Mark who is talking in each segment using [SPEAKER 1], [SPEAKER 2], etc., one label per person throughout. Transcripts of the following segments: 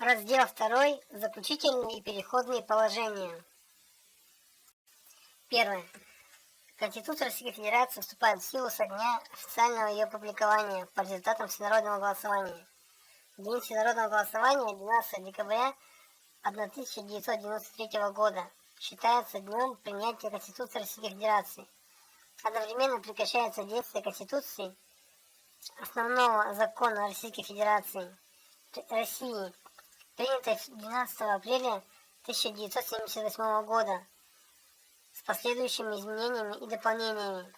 [SPEAKER 1] Раздел 2. Заключительные и переходные положения. Первое. Конституция Российской Федерации вступает в силу со дня официального ее публикования по результатам всенародного голосования. День всенародного голосования 12 декабря 1993 года считается днем принятия Конституции Российской Федерации. Одновременно прекращается действие Конституции, основного закона Российской Федерации России, принятой 12 апреля 1978 года с последующими изменениями и дополнениями.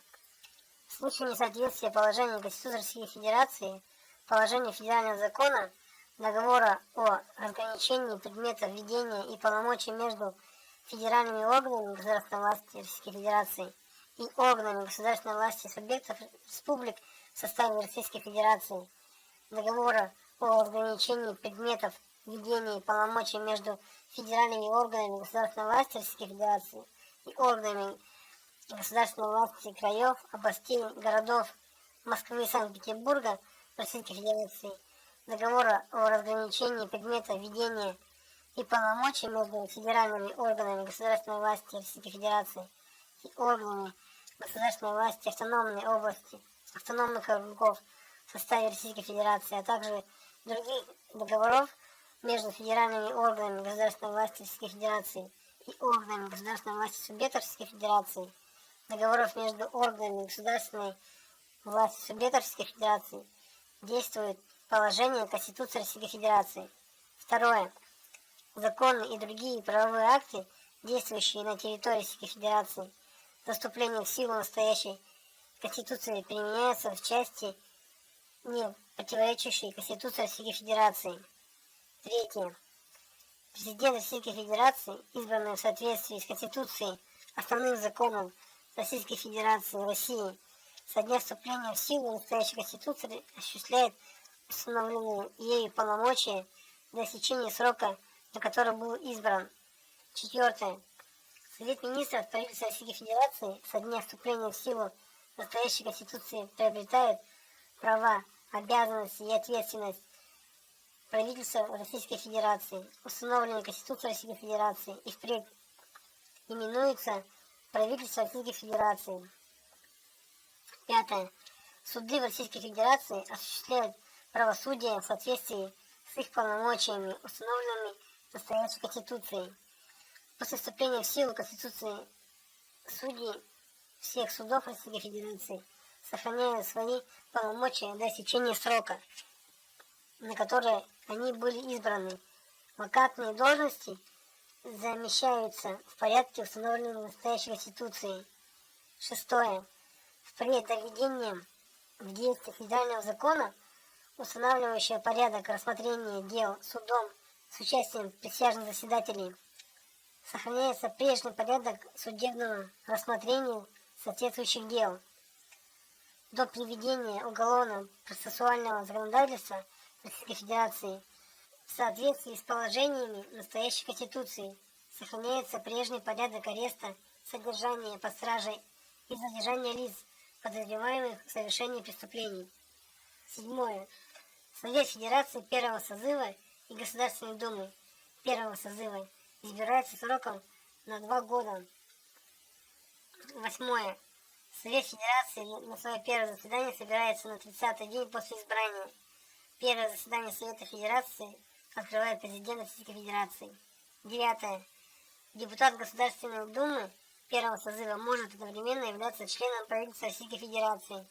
[SPEAKER 1] В случае несоответствия положений Конституции Российской Федерации, положений федерального закона, договора о разграничении предметов ведения и полномочий между федеральными органами государственной власти Российской Федерации и органами государственной власти субъектов республик в составе Российской Федерации, договора о разграничении предметов ведения и полномочий между федеральными органами государственной власти Российской Федерации и органами государственной власти краев, областей, городов Москвы и Санкт-Петербурга Российской Федерации, договора о разграничении предметов ведения и полномочий между федеральными органами государственной власти Российской Федерации и органами государственной власти автономной области, автономных округов в составе Российской Федерации, а также других договоров между федеральными органами государственной власти Российской Федерации и органами государственной власти субъектов Российской Федерации, договоров между органами государственной власти субъектов Российской Федерации, действует положение Конституции Российской Федерации. Второе. Законы и другие правовые акты, действующие на территории Российской Федерации, до вступления в силу настоящей Конституции применяются в части, не противоречащей Конституции Российской Федерации. Третье. Президент Российской Федерации, избранный в соответствии с Конституцией, основным законом Российской Федерации России, со дня вступления в силу настоящей Конституции осуществляет установленные ею полномочия до истечения срока, на который был избран. Четвертое. Совет министров правительства Российской Федерации со дня вступления в силу настоящей Конституции приобретает права, обязанности и ответственность правительства Российской Федерации, установленные Конституцией Российской Федерации, и впредь именуется правительство Российской Федерации. Пятое. Суды в Российской Федерации осуществляют правосудие в соответствии с их полномочиями, установленными настоящей Конституцией. После вступления в силу Конституции судьи всех судов Российской Федерации сохраняют свои полномочия до истечения срока, на которые они были избраны. Вакантные должности замещаются в порядке, установленном настоящей Конституцией. Шестое. Впредь доведением в действие федерального закона, устанавливающего порядок рассмотрения дел судом с участием присяжных заседателей, сохраняется прежний порядок судебного рассмотрения соответствующих дел. До приведения уголовно-процессуального законодательства Российской Федерации в соответствии с положениями настоящей Конституции сохраняется прежний порядок ареста, содержания под стражей и задержания лиц, подозреваемых в совершении преступлений. Седьмое. Совет Федерации первого созыва и Государственной Думы первого созыва избирается сроком на 2 года. Восьмое. Совет Федерации на свое первое заседание собирается на 30-й день после избрания. Первое заседание Совета Федерации открывает президент Российской Федерации. Девятое. Депутат Государственной Думы первого созыва может одновременно являться членом правительства Российской Федерации.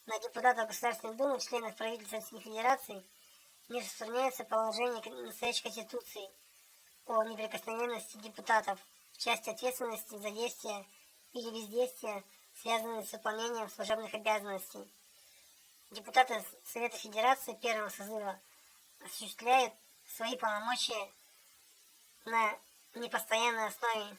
[SPEAKER 1] На депутатов Государственной Думы, членов правительства Российской Федерации, не распространяется положение настоящей Конституции о неприкосновенности депутатов в части ответственности за действия или бездействия, связанные с выполнением служебных обязанностей. Депутаты Совета Федерации первого созыва осуществляют свои полномочия на непостоянной основе